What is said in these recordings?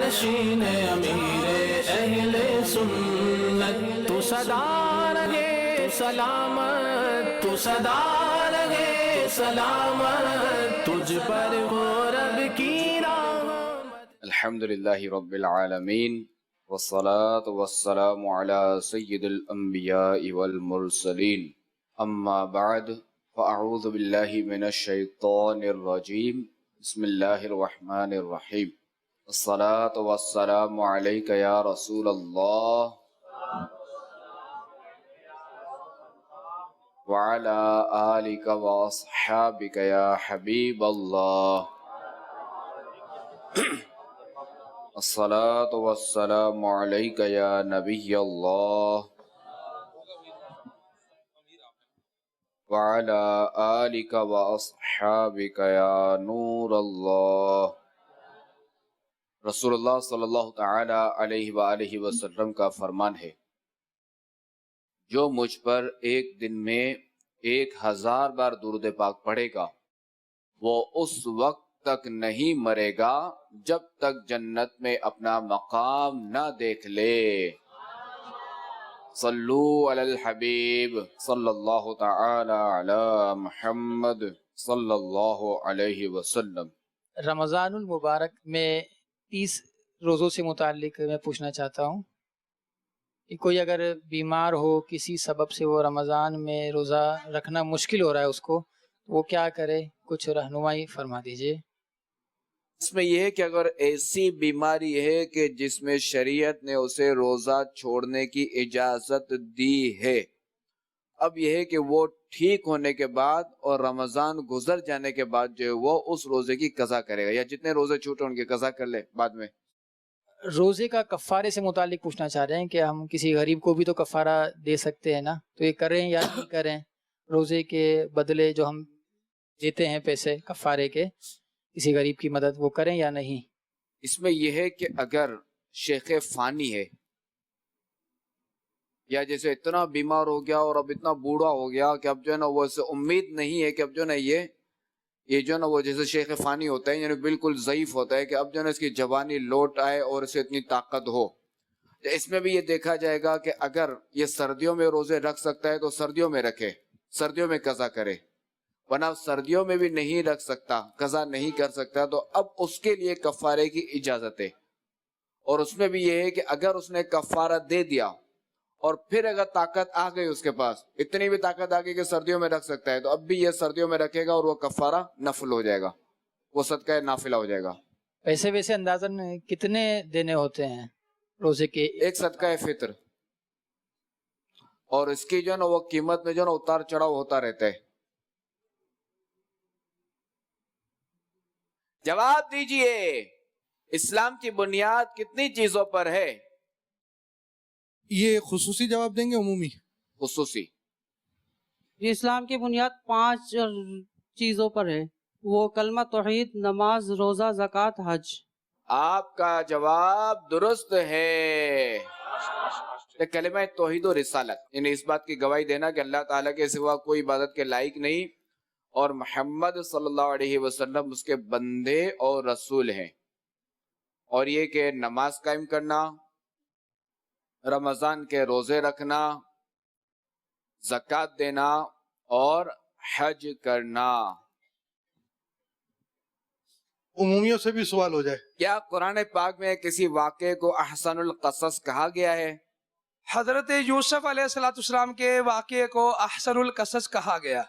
نشین امیر اہل سنت، تو صدا رہے سلامت، تو صدا رہے سلامت، تجھ پر ہو رب کی رحمت۔ الحمدللہ رب العالمین، والصلاة والسلام علی سید الانبیاء والمرسلین، اما بعد فاعوذ باللہ من الشیطان الرجیم، بسم اللہ الرحمن الرحیم۔ الصلاة والسلام علیک یا رسول اللہ وعلی آلک واصحابک یا حبیب اللہ۔ الصلاة والسلام علیک یا نبی اللہ وعلی آلک واصحابک یا نور اللہ۔ رسول اللہ صلی اللہ تعالی علیہ وآلہ وسلم کا فرمان ہے، جو مجھ پر ایک دن میں 1000 بار درود پاک پڑھے گا وہ اس وقت تک نہیں مرے گا جب تک جنت میں اپنا مقام نہ دیکھ لے۔ صلو علی الحبیب صلی اللہ تعالی علی محمد صلی اللہ علیہ وسلم۔ رمضان المبارک میں 30 روزوں سے متعلق میں پوچھنا چاہتا ہوں کہ کوئی اگر بیمار ہو، کسی سبب سے وہ رمضان میں روزہ رکھنا مشکل ہو رہا ہے اس کو، وہ کیا کرے؟ کچھ رہنمائی فرما دیجئے۔ اس میں یہ ہے کہ اگر ایسی بیماری ہے کہ جس میں شریعت نے اسے روزہ چھوڑنے کی اجازت دی ہے، اب یہ ہے کہ وہ ٹھیک ہونے کے بعد اور رمضان گزر جانے کے بعد جو ہے وہ اس روزے کی قضا کرے گا، یا جتنے روزے چھوٹے ان کی قضا کر لے بعد میں۔ روزے کا کفارے سے متعلق پوچھنا چاہ رہے ہیں کہ ہم کسی غریب کو بھی تو کفارہ دے سکتے ہیں نا، تو یہ کریں یا نہیں کریں؟ روزے کے بدلے جو ہم دیتے ہیں پیسے کفارے کے، کسی غریب کی مدد، وہ کریں یا نہیں؟ اس میں یہ ہے کہ اگر شیخ فانی ہے، یا جیسے اتنا بیمار ہو گیا اور اب اتنا بوڑھا ہو گیا کہ اب جو ہے نا وہ اسے امید نہیں ہے کہ اب جو ہے نا یہ جو ہے نا وہ جیسے شیخ فانی ہوتا ہے، یعنی بالکل ضعیف ہوتا ہے کہ اب جو ہے نا اس کی جوانی لوٹ آئے اور اسے اتنی طاقت ہو، تو اس میں بھی یہ دیکھا جائے گا کہ اگر یہ سردیوں میں روزے رکھ سکتا ہے تو سردیوں میں رکھے، سردیوں میں قضا کرے، ورنہ سردیوں میں بھی نہیں رکھ سکتا، قضا نہیں کر سکتا، تو اب اس کے لیے کفارے کی اجازت ہے۔ اور اس میں بھی یہ ہے کہ اگر اس نے کفارہ دے دیا اور پھر اگر طاقت آ گئی اس کے پاس، اتنی بھی طاقت آ گئی کہ سردیوں میں رکھ سکتا ہے، تو اب بھی یہ سردیوں میں رکھے گا اور وہ کفارہ نفل ہو جائے گا، وہ صدقہ نافلہ ہو جائے گا۔ پیسے ویسے اندازاً کتنے دینے ہوتے ہیں روزے کے؟ ایک صدقہ فطر، اور اس کی جو ہے نا وہ قیمت میں جو ہے نا اتار چڑھاؤ ہوتا رہتا ہے۔ جواب دیجئے، اسلام کی بنیاد کتنی چیزوں پر ہے؟ یہ خصوصی جواب دیں گے عمومی؟ خصوصی۔ یہ اسلام کی بنیاد 5 چیزوں پر ہے، وہ کلمہ توحید، نماز، روزہ، زکوٰۃ، حج۔ آپ کا جواب درست ہے۔ کلمہ توحید و رسالت، یعنی اس بات کی گواہی دینا کہ اللہ تعالیٰ کے سوا کوئی عبادت کے لائق نہیں اور محمد صلی اللہ علیہ وسلم اس کے بندے اور رسول ہیں، اور یہ کہ نماز قائم کرنا، رمضان کے روزے رکھنا، زکوٰۃ دینا اور حج کرنا۔ عمومیوں سے بھی سوال ہو جائے، کیا قرآن پاک میں کسی واقعے کو احسن القصص کہا گیا ہے؟ حضرت یوسف علیہ السلام کے واقعے کو احسن القصص کہا گیا۔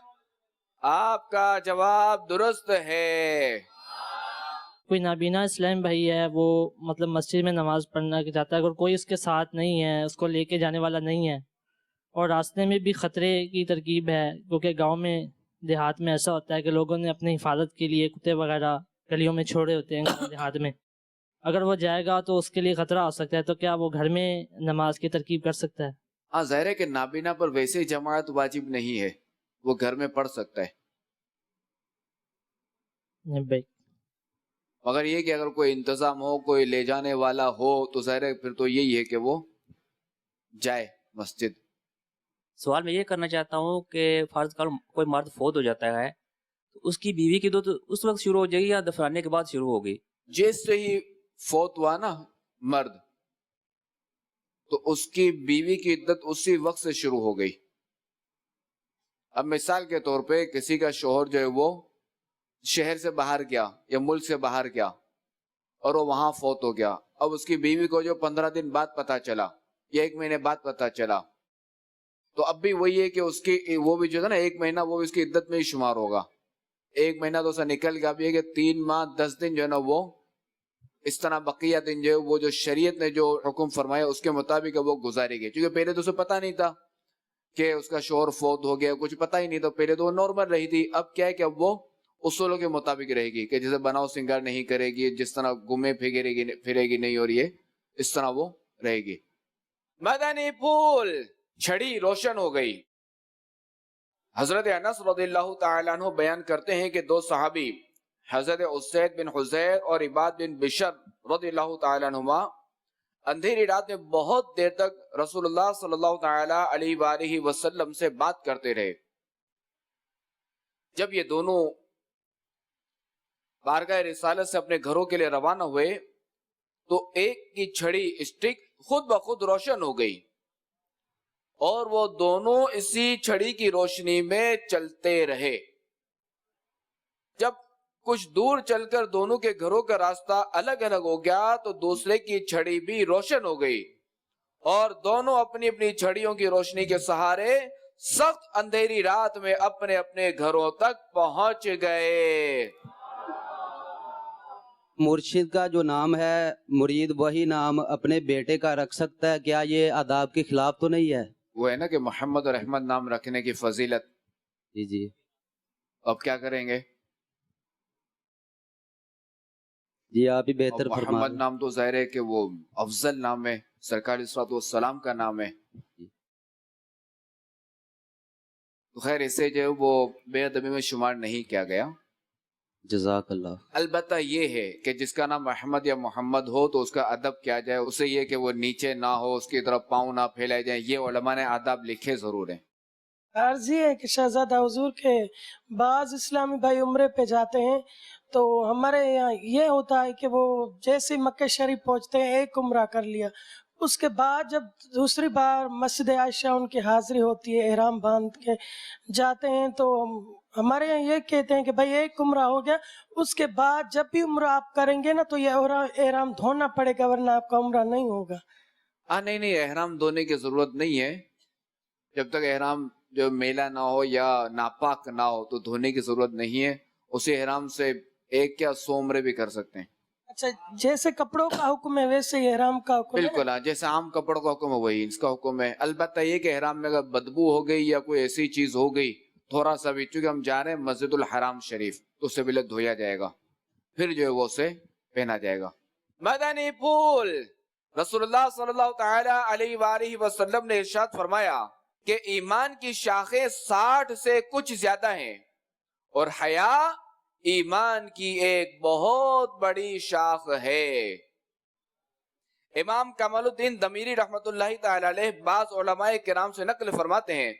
آپ کا جواب درست ہے۔ کوئی نابینا اسلام بھائی ہے، وہ مطلب مسجد میں نماز پڑھنا چاہتا ہے، اگر کوئی اس کے ساتھ نہیں ہے، اس کو لے کے جانے والا نہیں ہے، اور راستے میں بھی خطرے کی ترکیب ہے، کیونکہ گاؤں میں دیہات میں ایسا ہوتا ہے کہ لوگوں نے اپنی حفاظت کے لیے کتے وغیرہ گلیوں میں چھوڑے ہوتے ہیں دیہات میں، اگر وہ جائے گا تو اس کے لیے خطرہ ہو سکتا ہے، تو کیا وہ گھر میں نماز کی ترکیب کر سکتا ہے؟ ہاں، ظاہر ہے کہ نابینا پر ویسے جماعت واجب نہیں ہے، وہ گھر میں پڑھ سکتا ہے، مگر یہ کہ اگر کوئی انتظام ہو، کوئی لے جانے والا ہو، تو ظاہر ہے پھر تو یہی ہے کہ وہ جائے مسجد۔ سوال میں یہ کرنا چاہتا ہوں کہ فرض کر کوئی مرد فوت ہو جاتا ہے تو اس کی بیوی کی دو تو اس وقت شروع ہو جائے گی یا دفنانے کے بعد شروع ہوگی؟ جیسے ہی فوت ہوا نا مرد تو اس کی بیوی کی عدت اسی وقت سے شروع ہو گئی. اب مثال کے طور پہ کسی کا شوہر جو ہے وہ شہر سے باہر گیا یا ملک سے باہر گیا اور وہ وہاں فوت ہو گیا. اب اس کی بیوی کو جو 15 دن بعد پتا چلا یا 1 مہینے بعد پتا چلا تو اب بھی وہی ہے کہ اس کی وہ بھی جو ہے نا 1 مہینہ وہ اس کی عدت میں ہی شمار ہوگا. 1 مہینہ تو اسے نکل گیا. بھی ہے کہ 3 ماہ 10 دن جو ہے نا وہ اس طرح بقیہ دن جو ہے وہ جو شریعت نے جو حکم فرمایا اس کے مطابق وہ گزارے گی. کیونکہ پہلے تو اسے پتا نہیں تھا کہ اس کا شوہر فوت ہو گیا, کچھ پتا ہی نہیں تھا. پہلے تو وہ نارمل رہی تھی. اب کیا ہے کہ اب وہ اصولوں کے مطابق رہے گی کہ جیسے بناؤ سنگار نہیں کرے گی, جس طرح گھومے پھرے گی نہیں, اور یہ اس طرح وہ رہے گی. مدنی پھول چھڑی روشن ہو گئی. حضرت انس رضی اللہ تعالیٰ عنہ بیان کرتے ہیں کہ 2 صحابی حضرت اسید بن حضیر اور عباد بن بشر رضی اللہ تعالیٰ عنہما اندھیری رات میں بہت دیر تک رسول اللہ صلی اللہ تعالیٰ علیہ وآلہ وسلم سے بات کرتے رہے. جب یہ دونوں بارگاہ رسالت سے اپنے گھروں کے لیے روانہ ہوئے تو ایک کی چھڑی اسٹک خود بخود روشن ہو گئی اور وہ دونوں اسی چھڑی کی روشنی میں چلتے رہے. جب کچھ دور چل کر دونوں کے گھروں کا راستہ الگ الگ ہو گیا تو دوسرے کی چھڑی بھی روشن ہو گئی اور دونوں اپنی اپنی چھڑیوں کی روشنی کے سہارے سخت اندھیری رات میں اپنے اپنے گھروں تک پہنچ گئے. مرشد کا جو نام ہے مرید وہی نام اپنے بیٹے کا رکھ سکتا ہے, کیا یہ آداب کے خلاف تو نہیں ہے؟ وہ ہے نا کہ محمد اور احمد نام رکھنے کی فضیلت. جی اب کیا کریں گے؟ جی آپ ہی بہتر فرما محمد دیں. نام تو ظاہر ہے کہ وہ افضل نام ہے, سرکار صلی والسلام کا نام ہے. تو خیر اسے جو وہ بے ادبی میں شمار نہیں کیا گیا. جزاک اللہ. البتہ یہ ہے کہ جس کا نام احمد یا محمد ہو تو اس کا ادب کیا جائے, اسے یہ کہ وہ نیچے نہ ہو, اس کی طرف پاؤں نہ پھیلائے جائیں. یہ علماء نے آداب لکھے ضرور ہیں. عرض یہ ہے کہ شہزادہ حضور کے بعض اسلامی بھائی عمرے پہ جاتے ہیں تو ہمارے یہاں یہ ہوتا ہے کہ وہ جیسے مکہ شریف پہنچتے ہیں ایک عمرہ کر لیا, اس کے بعد جب دوسری بار مسجد عائشہ ان کی حاضری ہوتی ہے احرام باندھ کے جاتے ہیں تو ہمارے یہاں یہ کہتے ہیں کہ بھائی ایک عمرہ ہو گیا, اس کے بعد جب بھی عمرہ آپ کریں گے نا تو یہ احرام دھونا پڑے گا ورنہ آپ کا عمرہ نہیں ہوگا. نہیں, احرام دھونے کی ضرورت نہیں ہے. جب تک احرام جو میلا نہ ہو یا ناپاک نہ ہو تو دھونے کی ضرورت نہیں ہے. اسی احرام سے 1 یا 100 عمرے بھی کر سکتے ہیں. اچھا, جیسے کپڑوں کا حکم ہے ویسے ہی احرام کا حکم ہے. بالکل جیسے عام کپڑوں کا حکم ہے وہی اس کا حکم ہے. البتہ یہ کہ احرام میں اگر بدبو ہو گئی یا کوئی ایسی چیز ہو گئی تھوڑا سا بھی, چونکہ ہم جا رہے ہیں مسجد الحرام شریف تو اسے بھی دھویا جائے گا, پھر جو ہے وہ اسے پہنا جائے گا. مدنی پھول رسول اللہ صلی اللہ تعالی علیہ وآلہ وسلم نے ارشاد فرمایا کہ ایمان کی شاخیں 60 سے کچھ زیادہ ہیں اور حیا ایمان کی ایک بہت بڑی شاخ ہے. امام کمال الدین دمیری رحمت اللہ تعالی علیہ بعض علماء کرام سے نقل فرماتے ہیں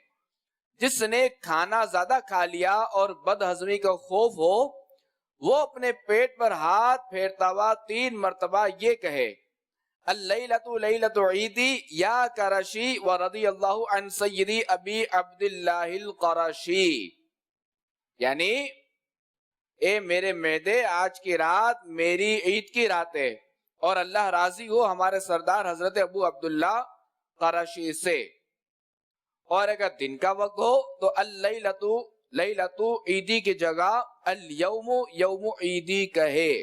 جس نے کھانا زیادہ کھا لیا اور بد ہضمی کا خوف ہو وہ اپنے پیٹ پر ہاتھ پھیرتا ہوا 3 مرتبہ یہ کہے اللیلۃ لیلۃ عیدی یا قرشی ورضی اللہ عن سیدی ابی عبداللہ القرشی, یعنی اے میرے معدے آج کی رات میری عید کی رات ہے اور اللہ راضی ہو ہمارے سردار حضرت ابو عبداللہ قرشی سے. اور اگر دن کا وقت ہو تو اللیلۃ عیدی کی جگہ الیوم یوم عیدی کہے.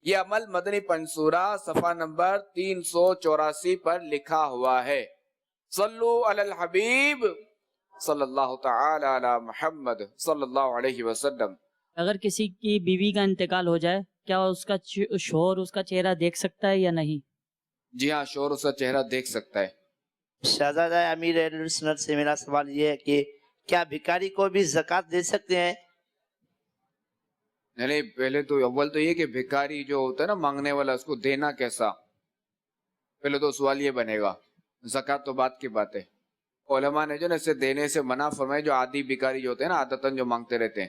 یہ عمل مدنی پنصورہ صفحہ نمبر 384 پر لکھا ہوا ہے. صلو علی الحبیب صلی اللہ تعالی علی محمد صلی اللہ علیہ وسلم. اگر کسی کی بیوی کا انتقال ہو جائے کیا اس کا شوہر اس کا چہرہ دیکھ سکتا ہے یا نہیں؟ جی ہاں, شوہر اس کا چہرہ دیکھ سکتا ہے. شہزادہ امیر اہل سنت سے میرا سوال یہ ہے کہ کیا بھکاری کو بھی زکوٰۃ دے سکتے ہیں؟ نہیں, پہلے تو اول تو یہ کہ بھکاری جو ہوتا ہے نا مانگنے والا, اس کو دینا کیسا, پہلے تو سوال یہ بنے گا. زکوٰۃ تو بات کی بات ہے. علماء نے جو نا اسے دینے سے منع فرمائے, جو عادی بھکاری جو ہوتے ہیں نا عادتاً جو مانگتے رہتے ہیں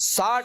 60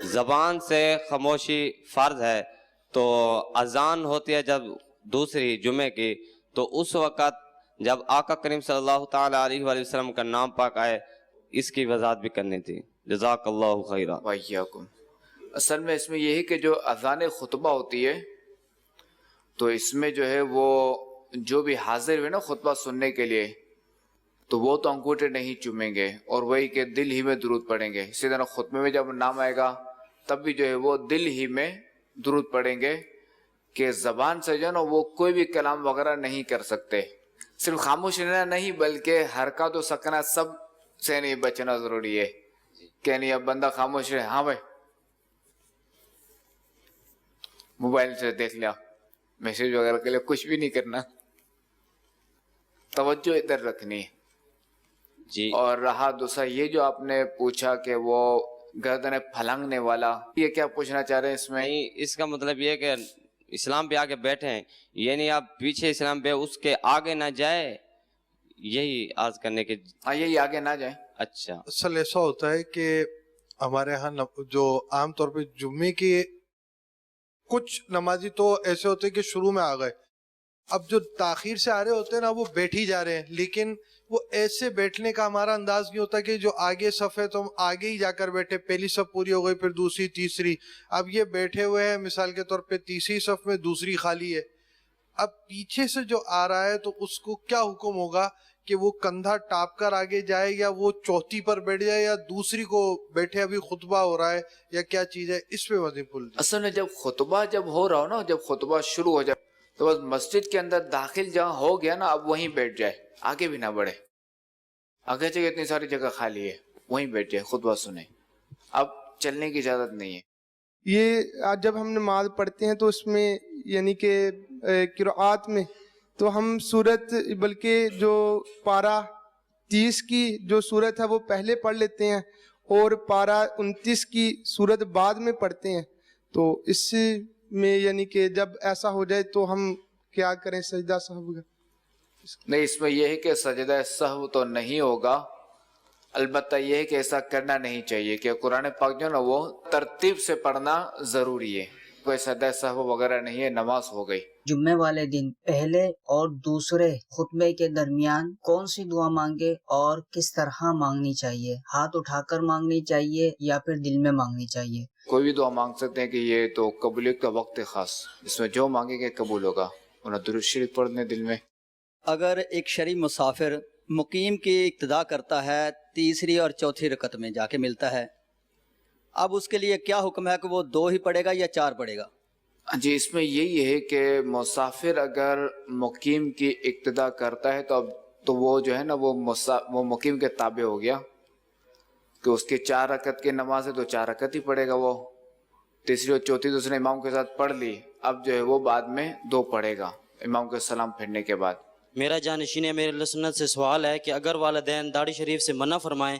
زبان سے خاموشی فرض ہے تو اذان ہوتی ہے جب دوسری جمعے کی، تو اس وقت جب آقا کریم صلی اللہ تعالی علیہ وآلہ وسلم کا نام پاک آئے، اس کی وضاحت بھی کرنی تھی. جزاک اللہ خیرہ. وَإِيَّاكُمْ. اصل میں اس میں یہ ہے کہ جو اذان خطبہ ہوتی ہے تو اس میں جو ہے وہ جو بھی حاضر ہوئے نا خطبہ سننے کے لیے تو وہ تو انگوٹھے نہیں چومیں گے اور وہی کہ دل ہی میں درود پڑھیں گے. اسی طرح خطبے میں جب نام آئے گا تب بھی جو ہے وہ دل ہی میں درود پڑھیں گے کہ زبان سے جو ہے نا وہ کوئی بھی کلام وغیرہ نہیں کر سکتے. صرف خاموش رہنا نہیں بلکہ حرکات و سکنات سب سے نہیں بچنا ضروری ہے کہ نہیں اب بندہ خاموش رہے، ہاں بھائی موبائل سے دیکھ لیا، میسج وغیرہ کے لیے کچھ بھی نہیں کرنا، توجہ ادھر رکھنی ہے. جی. اور رہا دوسرا یہ جو آپ نے پوچھا کہ وہ گردن پھلانگنے والا، یہ کیا پوچھنا چاہ رہے ہیں اس میں؟ اس کا مطلب یہ ہے کہ اسلام پہ آگے بیٹھے ہیں، یعنی آپ پیچھے اسلام پہ اس کے آگے نہ جائے، یہی عرض کرنے کے. ہاں یہی آگے نہ جائیں. اچھا اصل ایسا ہوتا ہے کہ ہمارے ہاں جو عام طور پہ جمعے کے کچھ نمازی تو ایسے ہوتے ہیں کہ شروع میں آ گئے، اب جو تاخیر سے آ رہے ہوتے ہیں نا وہ بیٹھ ہی جا رہے ہیں، لیکن وہ ایسے بیٹھنے کا ہمارا انداز نہیں ہوتا کہ جو آگے صف ہے تو ہم آگے ہی جا کر بیٹھے، پہلی صف پوری ہو گئی پھر دوسری تیسری، اب یہ بیٹھے ہوئے ہیں مثال کے طور پہ تیسری صف میں دوسری خالی ہے، اب پیچھے سے جو آ رہا ہے تو اس کو کیا حکم ہوگا کہ وہ کندھا ٹاپ کر آگے جائے یا وہ چوتھی پر بیٹھ جائے یا دوسری کو بیٹھے، ابھی خطبہ ہو رہا ہے یا کیا چیز ہے، اس پہ وضاحت بول دیں. اصل میں جب خطبہ جب ہو رہا ہو نا، جب خطبہ شروع ہو جائے تو بس مسجد کے اندر داخل جہاں ہو گیا نا اب وہیں بیٹھ جائے، آگے بھی نہ بڑھے. آگے چاہیے اتنی ساری جگہ خالی ہے، وہیں بیٹھ جائے خطبہ سنیں، اب چلنے کی اجازت نہیں ہے. یہ آج جب ہم نماز پڑھتے ہیں تو اس میں یعنی کہ قرآت میں تو ہم سورت بلکہ جو پارہ 30 کی جو سورت ہے وہ پہلے پڑھ لیتے ہیں اور پارہ 29 کی سورت بعد میں پڑھتے ہیں، تو اس میں یعنی کہ جب ایسا ہو جائے تو ہم کیا کریں؟ سجدہ سہو؟ نہیں، اس میں یہ ہے کہ سجدہ سہو تو نہیں ہوگا، البتہ یہ ہے کہ ایسا کرنا نہیں چاہیے کہ قرآن پاک جو نا وہ ترتیب سے پڑھنا ضروری ہے، کوئی سجدہ سہو وغیرہ نہیں ہے، نماز ہو گئی. جمعے والے دن پہلے اور دوسرے خطبے کے درمیان کون سی دعا مانگے اور کس طرح مانگنی چاہیے؟ ہاتھ اٹھا کر مانگنی چاہیے یا پھر دل میں مانگنی چاہیے؟ کوئی بھی دعا مانگ سکتے ہیں کہ یہ تو قبولیت کا وقت خاص، اس میں جو مانگے گے قبول ہوگا. انہیں درود شریف پڑھنے دل میں. اگر ایک شرعی مسافر مقیم کی اقتدا کرتا ہے تیسری اور چوتھی رکعت میں جا کے ملتا ہے، اب اس کے لیے کیا حکم ہے کہ وہ 2 ہی پڑھے گا یا 4 پڑھے گا؟ جی اس میں یہی ہے کہ مسافر اگر مقیم کی اقتدا کرتا ہے تو وہ جو ہے نا وہ مقیم کے تابع ہو گیا کہ اس کے 4 رکعت کی نماز ہے تو 4 رکعت ہی پڑھے گا. وہ تیسری اور چوتھی تو اس نے امام کے ساتھ پڑھ لی، اب جو ہے وہ بعد میں 2 پڑھے گا امام کے سلام پھیرنے کے بعد. میرا جانشین میرے سنت سے سوال ہے کہ اگر والدین داڑھی شریف سے منع فرمائیں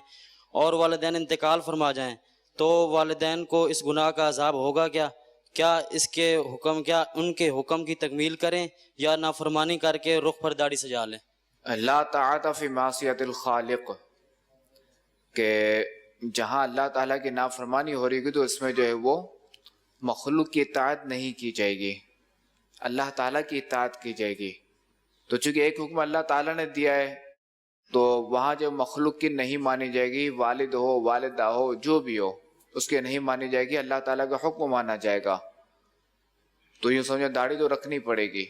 اور والدین انتقال فرما جائیں تو والدین کو اس گناہ کا عذاب ہوگا کیا؟ کیا اس کے حکم کیا ان کے حکم کی تکمیل کریں یا نافرمانی کر کے رخ پر داڑھی سجا لیں؟ لا طاعت فی معصیت الخالق، کہ جہاں اللہ تعالیٰ کی نافرمانی ہو رہی گی تو اس میں جو ہے وہ مخلوق کی اطاعت نہیں کی جائے گی، اللہ تعالیٰ کی اطاعت کی جائے گی. تو چونکہ ایک حکم اللہ تعالیٰ نے دیا ہے تو وہاں جو مخلوق کی نہیں مانی جائے گی، والد ہو والدہ ہو جو بھی ہو اس کے نہیں مانی جائے گی، اللہ تعالیٰ کا حکم مانا جائے گا. تو یوں سمجھو داڑھی تو رکھنی پڑے گی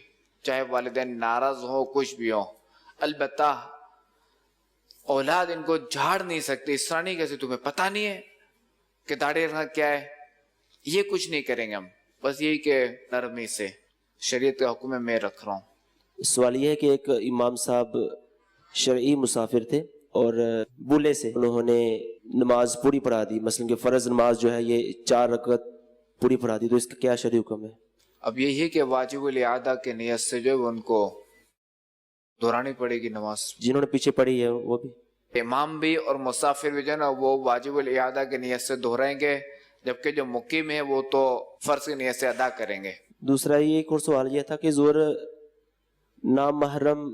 چاہے والدین ناراض ہو کچھ بھی ہو. البتہ اولاد ان کو جھاڑ نہیں سکتی، اس طرح نہیں کہتے تمہیں پتہ نہیں ہے کہ داڑھی رکھنا کیا ہے، یہ کچھ نہیں کریں گے ہم، بس یہی کہ نرمی سے شریعت کا حکم ہے میں رکھ رہا ہوں. سوال یہ ہے کہ ایک امام صاحب شرعی مسافر تھے اور بولے سے انہوں نے نماز پوری پڑھا دی، مثلا کہ فرض نماز جو ہے یہ 4 رکعت پوری پڑھا دی، تو اس کا کیا شرعی حکم ہے؟ اب یہی ہے کہ واجب الاعادہ کے نیت سے جو ہے ان کو دہرانی پڑے گی نماز. جنہوں نے پیچھے پڑھی ہے وہ بھی، امام بھی اور مسافر بھی جو ہے نا وہ واجب الاعادہ کی نیت سے دہرائیں گے، جبکہ جو مقیم ہے وہ تو فرض کی نیت سے ادا کریں گے. دوسرا یہ ایک اور سوال یہ تھا کہ زور نامحرم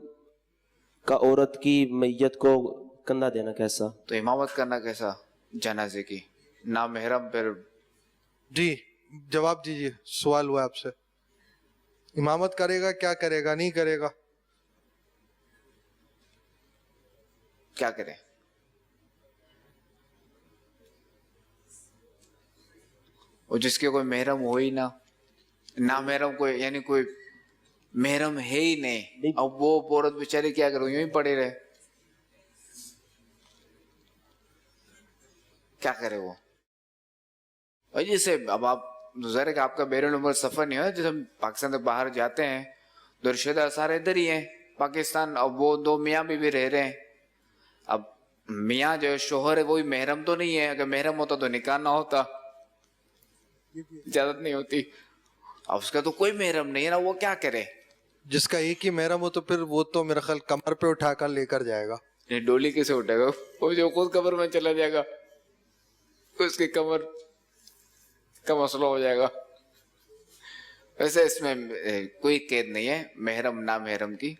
کا عورت کی میت کو کندھا دینا کیسا؟ تو امامت کرنا کیسا جنازے کی، نامحرم پھر جی جواب دیجیے, سوال ہوا آپ سے. امامت کرے گا, کیا کرے گا, نہیں کرے گا؟ کیا کرے؟ اور جس کے کوئی محرم ہو ہی نہ محرم کوئی, یعنی کوئی محرم ہے ہی نہیں, اب وہ عورت بیچاری کیا کرو, یوں ہی پڑے رہے, کیا کرے وہ؟ اور جیسے اب آپ ظاہر ہے کہ آپ کا بیرون ملک سفر نہیں ہوا, جیسے ہم پاکستان سے باہر جاتے ہیں تو رشتہ دار سارے ادھر ہی ہیں پاکستان, اب وہ دو میاں بھی رہ رہے ہیں. اب میاں جو شوہر ہے وہی محرم تو نہیں ہے, اگر محرم ہوتا تو نکاح نہ ہوتا, اجازت نہیں ہوتی. اب اس کا تو کوئی محرم نہیں ہے نا, وہ کیا کرے؟ جس کا ایک ہی محرم ہو تو پھر وہ تو میرا خیال کمر پہ اٹھا کر لے کر جائے گا. ڈولی کیسے اٹھے گا؟ وہ جو خود قبر میں چلا جائے گا اس کی کمر کا مسئلہ ہو جائے گا. ویسے اس میں کوئی قید نہیں ہے محرم نہ محرم کی.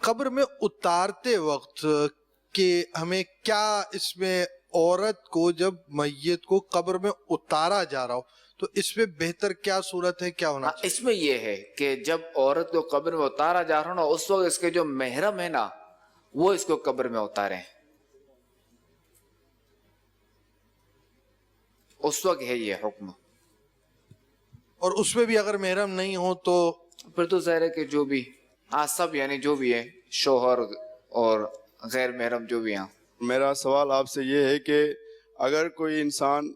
قبر میں اتارتے وقت کہ ہمیں کیا اس میں, عورت کو جب میت کو قبر میں اتارا جا رہا ہو تو اس میں بہتر کیا صورت ہے, کیا ہونا چاہیے؟ اس میں یہ ہے کہ جب عورت کو قبر میں اتارا جا رہا ہو نا, اس وقت اس کے جو محرم ہے نا وہ اس کو قبر میں اتارے, اس وقت ہے یہ حکم. اور اس میں بھی اگر محرم نہیں ہو تو پھر تو ظاہر ہے کہ جو بھی سب, یعنی جو بھی ہے شوہر اور غیر محرم جو بھی ہیں. میرا سوال آپ سے یہ ہے کہ اگر کوئی انسان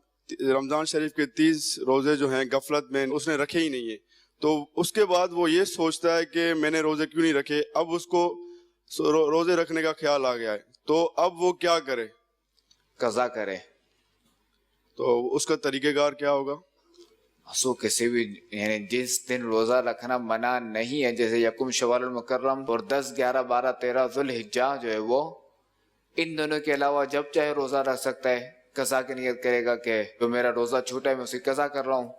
رمضان شریف کے 30 روزے جو ہیں غفلت میں اس نے رکھے ہی نہیں ہیں, تو اس کے بعد وہ یہ سوچتا ہے کہ میں نے روزے کیوں نہیں رکھے, اب اس کو روزے رکھنے کا خیال آ گیا ہے, تو اب وہ کیا کرے؟ قضا کرے. تو اس کا طریقہ کار کیا ہوگا؟ سو کسی بھی, یعنی جس دن روزہ رکھنا منع نہیں ہے, جیسے یکم شوال المکرم اور 10, 11, 12, 13 ذوالحجہ جو ہے وہ, ان دونوں کے علاوہ جب چاہے روزہ رکھ سکتا ہے. قضا کی نیت کرے گا کہ جو میرا روزہ چھوٹا ہے میں اسے قضا کر رہا ہوں.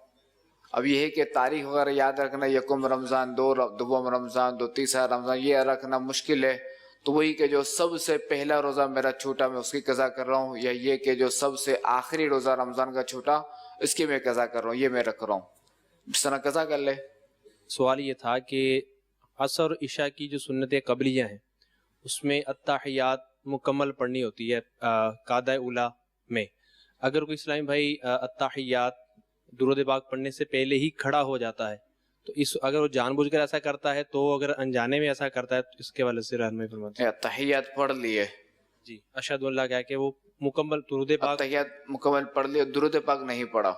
اب یہ ہے کہ تاریخ وغیرہ یاد رکھنا, یکم رمضان, دوم رمضان, تیسرا رمضان, یہ رکھنا مشکل ہے. تو وہی کہ جو سب سے پہلا روزہ میرا چھوٹا میں اس کی قضا کر رہا ہوں, یا یہ کہ جو سب سے آخری روزہ رمضان کا چھوٹا اس کی میں قضا کر رہا ہوں, یہ میں رکھ رہا ہوں, اس طرح قضا کر لے. سوال یہ تھا کہ عصر اور عشاء کی جو سنت قبلیہ ہیں اس میں التحیات مکمل پڑھنی ہوتی ہے قعدہ اولا میں. اگر کوئی اسلامی بھائی التحیات درود پاک پڑھنے سے پہلے ہی کھڑا ہو جاتا ہے تو اگر وہ جان بوجھ کر ایسا کرتا ہے, تو اگر انجانے میں ایسا کرتا ہے تو اس کے والے سے رہنمائی فرمائیں. التحیات پڑھ لیے جی, اشہد اللہ کہہ کے وہ مکمل درود پاک, التحیات مکمل پڑھ لیے, درود پاک نہیں پڑھا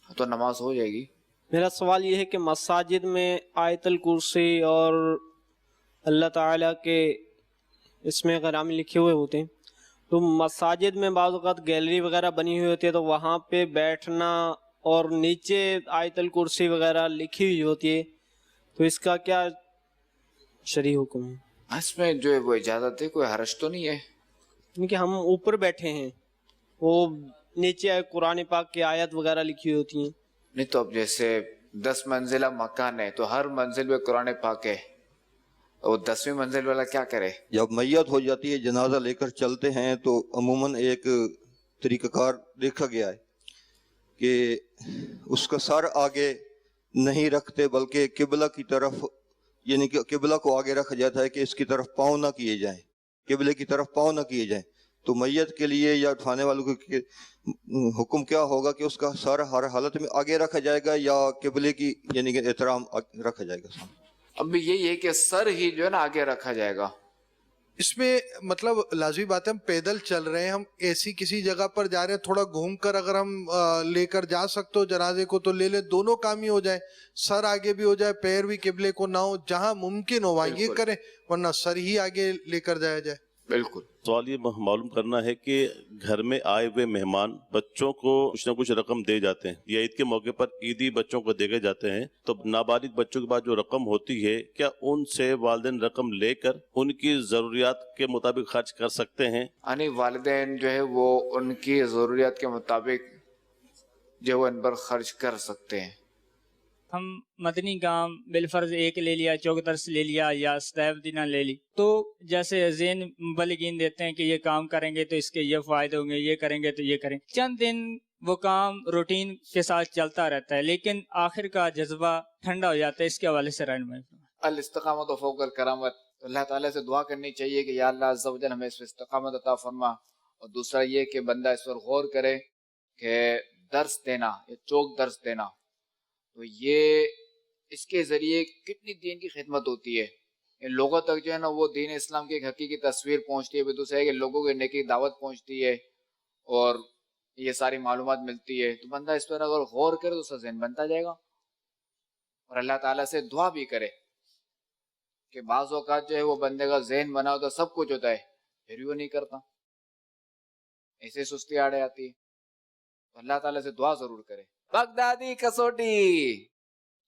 تو نماز ہو جائے گی. میرا سوال یہ ہے کہ مساجد میں آیت الکرسی اور اللہ تعالیٰ کے اس میں غرامی لکھے ہوئے ہوتے ہیں, تو مساجد میں بعض اوقات گیلری وغیرہ بنی ہوئی ہوتی ہے, تو وہاں پہ بیٹھنا اور نیچے آیت الکرسی وغیرہ لکھی ہوئی ہوتی ہے, تو اس کا کیا شرعی حکم ہے؟ اس میں جو ہے وہ اجازت ہے, کوئی حرج تو نہیں ہے. کیونکہ ہم اوپر بیٹھے ہیں, وہ نیچے قرآن پاک کی آیت وغیرہ لکھی ہوئی ہوتی ہیں. نہیں تو اب جیسے 10 منزلہ مکان ہے تو ہر منزل میں قرآن پاک ہے, وہ 10ویں منزل والا کیا کرے؟ جب میت ہو جاتی ہے جنازہ لے کر چلتے ہیں تو عموماً ایک طریقہ کار دیکھا گیا ہے کہ اس کا سر آگے نہیں رکھتے بلکہ قبلہ کی طرف, یعنی کہ قبلہ کو آگے رکھا جاتا ہے کہ اس کی طرف پاؤں نہ کیے جائیں, قبلے کی طرف پاؤں نہ کیے جائیں. تو میت کے لیے یا اٹھانے والوں کے حکم کیا ہوگا کہ اس کا سر ہر حالت میں آگے رکھا جائے گا یا قبلے کی یعنی کہ احترام رکھا جائے گا؟ اب بھی یہی ہے کہ سر ہی جو ہے نا آگے رکھا جائے گا. اس میں مطلب لازمی بات ہے, ہم پیدل چل رہے ہیں, ہم ایسی کسی جگہ پر جا رہے ہیں, تھوڑا گھوم کر اگر ہم لے کر جا سکتے ہو جنازے کو تو لے لے, دونوں کام ہی ہو جائے, سر آگے بھی ہو جائے, پیر بھی قبلے کو نہ ہو, جہاں ممکن ہو وہاں یہ کریں, ورنہ سر ہی آگے لے کر جایا جائے. بالکل. سوال یہ معلوم کرنا ہے کہ گھر میں آئے ہوئے مہمان بچوں کو کچھ نہ کچھ رقم دے جاتے ہیں, یا عید کے موقع پر عیدی بچوں کو دے کے جاتے ہیں, تو نابالغ بچوں کے بعد جو رقم ہوتی ہے کیا ان سے والدین رقم لے کر ان کی ضروریات کے مطابق خرچ کر سکتے ہیں؟ یعنی والدین جو ہے وہ ان کی ضروریات کے مطابق جو وہ ان پر خرچ کر سکتے ہیں. ہم مدنی کام بالفرض ایک لے لیا, چوکدرس لے لیا یا سدیو دینہ لے لی, تو جیسے ذہن مبلغین دیتے ہیں کہ یہ کام کریں گے تو اس کے یہ فائدے ہوں گے, یہ کریں گے تو یہ کریں. چند دن وہ کام روٹین کے ساتھ چلتا رہتا ہے، لیکن آخر کا جذبہ ٹھنڈا ہو جاتا ہے. اس کے حوالے سے رہنمائی فرمائیں. الاستقامت فوق الکرامت. اللہ تعالیٰ سے دعا کرنی چاہیے کہ یا اللہ عز و جل ہمیں اس پر استقامت عطا فرما. اور دوسرا یہ کہ بندہ اس پر غور کرے کہ درس دینا، یا چوک درس دینا، تو یہ اس کے ذریعے کتنی دین کی خدمت ہوتی ہے. ان لوگوں تک جو ہے نا وہ دین اسلام کی ایک حقیقی تصویر پہنچتی ہے. دوسرا ہے کہ لوگوں کے نیکی دعوت پہنچتی ہے اور یہ ساری معلومات ملتی ہے. تو بندہ اس پر اگر غور کرے تو اس کا ذہن بنتا جائے گا. اور اللہ تعالیٰ سے دعا بھی کرے کہ بعض اوقات جو ہے وہ بندے کا ذہن بنا ہوتا سب کچھ ہوتا ہے، پھر بھی وہ نہیں کرتا، ایسے سستی آڑے آتی ہے. تو اللہ تعالیٰ سے دعا ضرور کرے. بغدادی کسوٹی.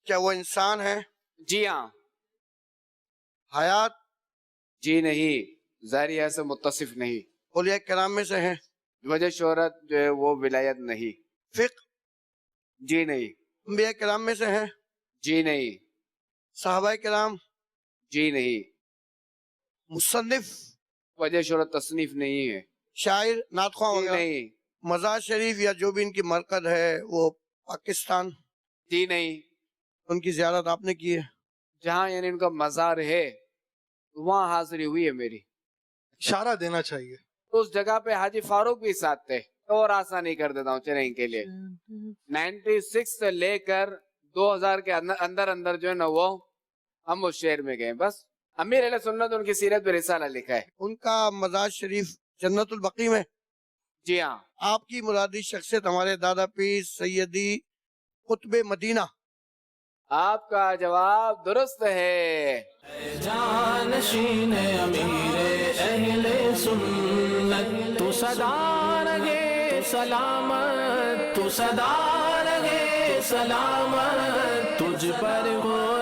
کیا وہ انسان ہے؟ جی ہاں. حیات؟ جی نہیں، ظاہریہ سے متصف نہیں. اولیاء کرام میں سے ہیں؟ وجہ شہرت جو ہے وہ ولایت نہیں. فقہ؟ جی نہیں. انبیاء کرام میں سے ہیں؟ جی نہیں. صحابہ کرام؟ جی نہیں. مصنف؟ وجہ شہرت تصنیف نہیں ہے. شاعر، نعت خواہ جی نہیں. مزار شریف یا جو بھی ان کی مرکز ہے وہ پاکستان؟ جی نہیں. ان کی زیارت آپ نے کی ہے؟ جہاں یعنی ان کا مزار ہے وہاں حاضری ہوئی ہے میری. اشارہ دینا چاہیے. اس جگہ پہ حاجی فاروق بھی ساتھ تھے. اور آسانی کر دیتا ہوں چلیں کے لیے. 96 سے لے کر 2000 کے اندر اندر جو ہے نا وہ ہم اس شہر میں گئے. بس امیر علیہ سنت ان کی سیرت پہ رسالہ لکھا ہے. ان کا مزار شریف جنت البقیع میں؟ جی ہاں. آپ کی مرادی شخصیت ہمارے دادا پیر سیدی قطب مدینہ. آپ کا جواب درست ہے. جانشین امیر اہل سنت تو صدا رہے سلامت، تو صدا رہے سلامت، تجھ پر ہو